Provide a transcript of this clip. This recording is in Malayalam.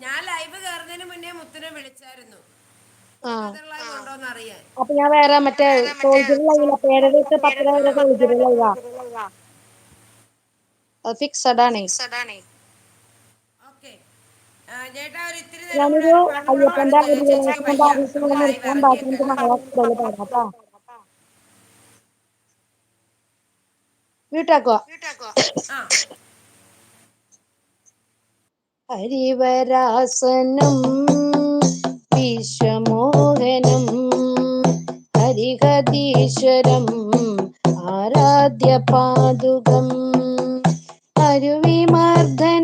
ഞാൻ ലൈവ് കയറുന്നതിന് മുന്നേ മുത്തിനെ വിളിച്ചായിരുന്നു കൊണ്ടോന്ന് അറിയാൻ. അപ്പൊ ഞാൻ വേറെ മറ്റേ സോൾജറിലുള്ള 7 തൊട്ട് 10 വരെ സോൾജറിലുള്ള അത് ഫിക്സഡ് ആണ്. ഓക്കെ ചേട്ടാ ഒരു ഇത്തിരി നേരം കൂടെ ഞാനൊരു ഒരു പാട്ട് പാടും, അത് അയ്യപ്പന്റെ കഴിഞ്ഞ് ചേച്ചിക്ക് റിയലൈസേഷൻ വയ്യ, പറഞ്ഞിട്ട് നമുക്ക് ലൈവ് നിർത്താൻ ബാക്കി എനിക്ക് ഇറങ്ങിയേക്കാം. നാളെ പാടാട്ടോ. വീട്ടാക്കുവാ. ഹരിവരാസനം വിശ്വമോഹനം ഹരിഹരീശ്വരം ആരാധ്യ പാദുകം അരുവിമർദ്ദനം